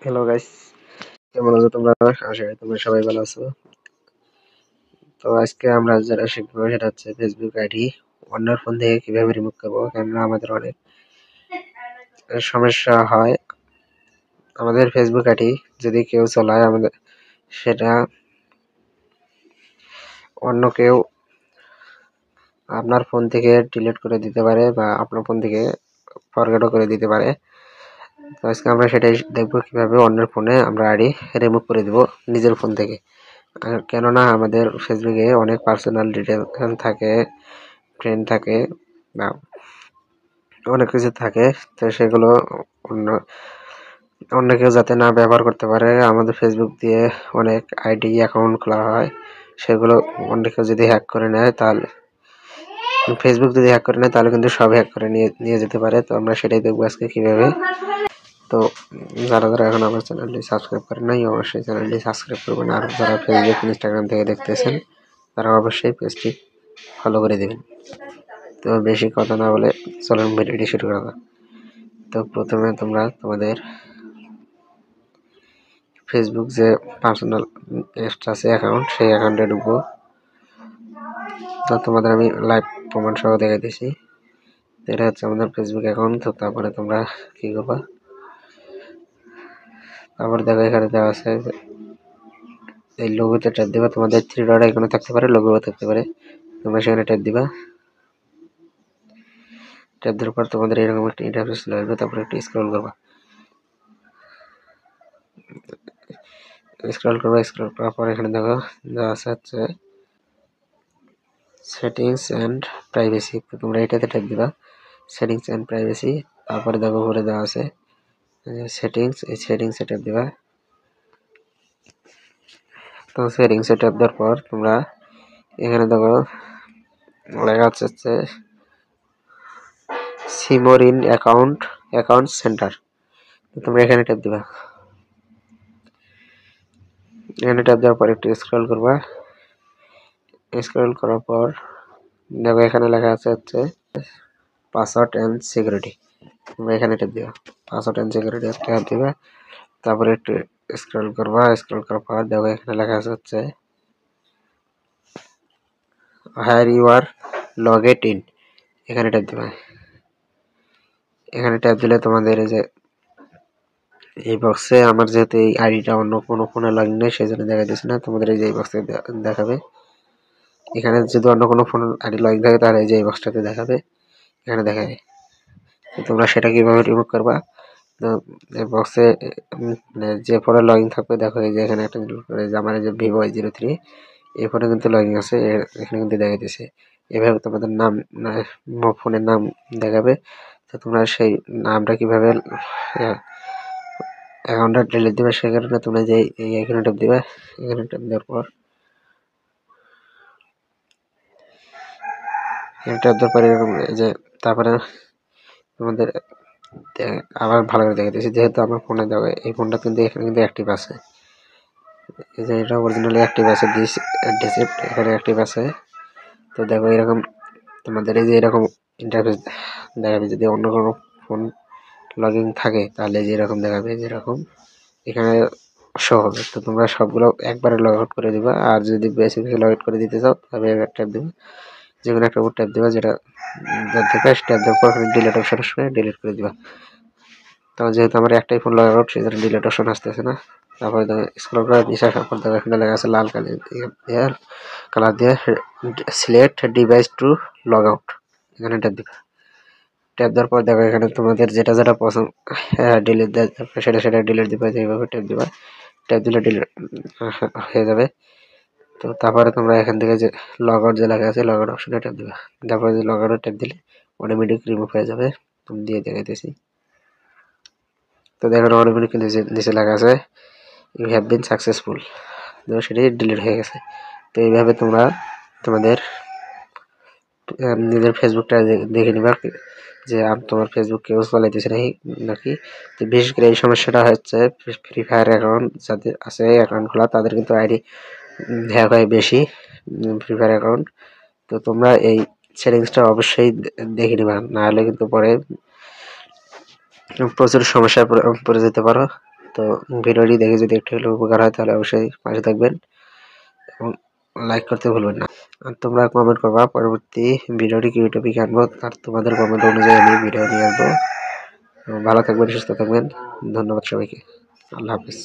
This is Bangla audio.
হ্যালো গাইস, কেমন আছো তোমরা? আশা করি তোমরা সবাই ভালো আছো। তো আজকে আমরা যেটা শিখবো সেটা হচ্ছে ফেসবুক আইডি অন্যের ফোন থেকে কিভাবে রিমুভ করবো। কেননা আমাদের অনেক সমস্যা হয়। আমাদের ফেসবুক আইডি যদি কেউ চালায়, আমাদের সেটা অন্য কেউ আপনার ফোন থেকে ডিলিট করে দিতে পারে বা আপনার ফোন থেকে ফরগেটও করে দিতে পারে। তো আজকে আমরা সেটাই দেখবো কিভাবে অন্যের ফোনে আমরা আইডি রিমুভ করে দিব নিজের ফোন থেকে। কেননা আমাদের ফেসবুকে অনেক পার্সোনাল ডিটেল থাকে, ফ্রেন্ড থাকে বা অনেক কিছু থাকে। তো সেগুলো অন্য অন্য কেউ যাতে না ব্যবহার করতে পারে। আমাদের ফেসবুক দিয়ে অনেক আইডি অ্যাকাউন্ট খোলা হয়, সেগুলো অন্য কেউ যদি হ্যাক করে নেয় তাহলে ফেসবুক যদি হ্যাক করে নেয় তাহলে কিন্তু সব হ্যাক করে নিয়ে যেতে পারে। তো আমরা সেটাই দেখবো আজকে কিভাবে। তো যারা যারা এখন আমার চ্যানেলটি সাবস্ক্রাইব করেন নাই, অবশ্যই চ্যানেলটি সাবস্ক্রাইব করবেন। আর যারা ফেসবুক ইনস্টাগ্রাম থেকে দেখতেছেন তারা অবশ্যই পেজটি ফলো করে দেবেন। তো বেশি কথা না বলে চলুন ভিডিওটি শুরু করা যাক। তো প্রথমে তোমরা তোমাদের ফেসবুক যে পার্সোনাল অ্যাপস আছে অ্যাকাউন্ট, সেই অ্যাকাউন্টে ঢুকবো। তো তোমাদের আমি লাইভ প্রমাণ সহ দেখে দিছি। এটা হচ্ছে আমাদের ফেসবুক অ্যাকাউন্ট। তো তারপরে তোমরা কি করবা, তারপরে দেখো এখানে দেওয়া আছে এই লোগোতে ট্যাপ দিবা। তোমাদের 3 ডট আইকনে থাকতে পারে, লোগো থাকতে পারে, তোমরা সেখানে ট্যাপ দিবা। ট্যাপ দেওয়ার পর তোমাদের এরকম একটা ইন্টারফেস চলে আসবে। তারপরে একটু স্ক্রল করবা, স্ক্রল করার পর এখানে দেখো দেওয়া আছে হচ্ছে সেটিংস অ্যান্ড প্রাইভেসি। তো তোমরা এটাতে ট্যাপ দিবা, সেটিংস অ্যান্ড প্রাইভেসি। তারপরে দেখো উপরে দেওয়া আছে সেটিংস, এই সেটিংসে ট্যাপ দিবা। তো সেটিংসে ট্যাপ দেওয়ার পর তোমরা এখানে দেখো লেখা আছে হচ্ছে সিমোরিন অ্যাকাউন্ট সেন্টার। তোমরা এখানে ট্যাপ দিবা। এখানে ট্যাপ দেওয়ার পর একটু স্ক্রল করবা। স্ক্রল করার পর দেখো এখানে লেখা আছে হচ্ছে পাসওয়ার্ড অ্যান্ড সিকিউরিটি। তোমরা এখানে ট্যাপ দিবা, পাসওয়ার্ড অ্যান্ড সিকিউরিটি ট্যাপ দিবা। তারপরে একটু স্ক্রল করবা। স্ক্রল করার পর দেখো এখানে লেখা আছে হচ্ছে here you are logged in. এখানে ট্যাপ দিবা। এখানে ট্যাপ দিলে তোমাদের এই যে এই বক্সে আমার যেহেতু এই আইডিটা অন্য কোনো ফোনে লগ ইন নেই, সেই জন্য দেখা দিচ্ছে না। তোমাদের এই যে এই বক্সে দেখাবে। এখানে যদি অন্য কোনো ফোন আইডি লগ ইন থাকে তাহলে এই যে এই বক্সটাতে দেখাবে, এখানে দেখাবে। তো তোমরা সেটা কিভাবে রিমুভ করবা, তো এই বক্সে মানে যে ফোনে লগ ইন থাকবে দেখো এই যে এখানে একটা আমার এই যে vivo-Y03 এই ফোনে কিন্তু লগ ইন আছে, এখানে কিন্তু দেখা দিচ্ছে। এভাবে তোমাদের নাম ফোনের নাম দেখাবে। তো তোমরা সেই নামটা কিভাবে অ্যাকাউন্টটা ডিলিট দিবে, সেই কারণে তোমরা যে এই এখানে ট্যাপ দিবে। এখানে ট্যাপ দেওয়ার পর এরকম এই যে তারপরে তোমাদের আবার ভালো করে দেখে দিয়েছি। যেহেতু আমার ফোনে দেওয়া এই ফোনটা কিন্তু এখানে কিন্তু অ্যাক্টিভ আছে, এই যে এটা অরিজিনালি অ্যাক্টিভ আছে, ডিসিপ্ট এখানে অ্যাক্টিভ আছে। তো দেখো এরকম তোমাদের এই যে এরকম ইন্টারফেস দেখাবে। যদি অন্য কোনো ফোন লগ ইন থাকে তাহলে যে এরকম দেখাবে, যেরকম এখানে শো হবে। তো তোমরা সবগুলো একবারে লগ আউট করে দিবা। আর যদি বেশি বেশি লগ আউট করে দিতে চাও তবে ট্যাপ দিবা, যে কোনো একটা ট্যাপ দিবা, যেটা ট্যাপ দেওয়ার পর ডিলিট অপশন আসবে, ডিলিট করে দিবা। তো যেহেতু আমার একটাই ফোন লগ আউট, সেই জন্য ডিলিট অপশন আসতেছে না। তারপরে স্ক্রল করে নিচে আসার পর দেখো এখানে লেখা আছে লাল কালার দিয়ে select device to log out. এখানে ট্যাপ দিবা। ট্যাপ দেওয়ার পর দেখো এখানে তোমাদের যেটা যেটা পছন্দ ডিলিট সেটা সেটা ডিলিট দিবা। এইভাবে ট্যাপ দিবা, ট্যাপ দিলে ডিলিট হয়ে যাবে। তো তারপরে তোমরা এখান থেকে যে লগ আউট যে লেখা আছে লগ আউট অপশনে ট্যাপ দিবা। তারপরে যে লগ আউট ট্যাপ দিলে অটোমেটিক রিমুভ হয়ে যাবে। তুমি দিয়ে দেখাইতেছি। তো দেখো অটোমেটিক নিচে লেখা আছে ইউ হ্যাভ বিন সাকসেসফুল। তো সেটি ডিলিট হয়ে গেছে। তো এইভাবে তোমরা তোমাদের নিজের ফেসবুকটা দেখে নিবা যে তোমার ফেসবুক কেউ চালাইতেছে নাকি। তো বিশেষ করে এই সমস্যাটা হচ্ছে ফ্রি ফায়ার অ্যাকাউন্ট যাদের আছে অ্যাকাউন্ট খোলা, তাদের কিন্তু আইডি হ্যাক হয় বেশি ফ্রি ফায়ার অ্যাকাউন্ট। তো তোমরা এই সেটিংসটা অবশ্যই দেখে নিবা, না হলে কিন্তু পরে প্রচুর সমস্যায় পড়ে যেতে পারো। তো ভিডিওটি দেখে যদি একটু হলেও উপকার হয় তাহলে অবশ্যই পাশে থাকবেন এবং লাইক করতে ভুলবেন না। আর তোমরা কমেন্ট করবা পরবর্তী ভিডিওটি কি টপিকে আনবো, আর তোমাদের কমেন্ট অনুযায়ী আমি ভিডিও নিয়ে আসবো। ভালো থাকবেন, সুস্থ থাকবেন, ধন্যবাদ সবাইকে, আল্লাহ হাফিজ।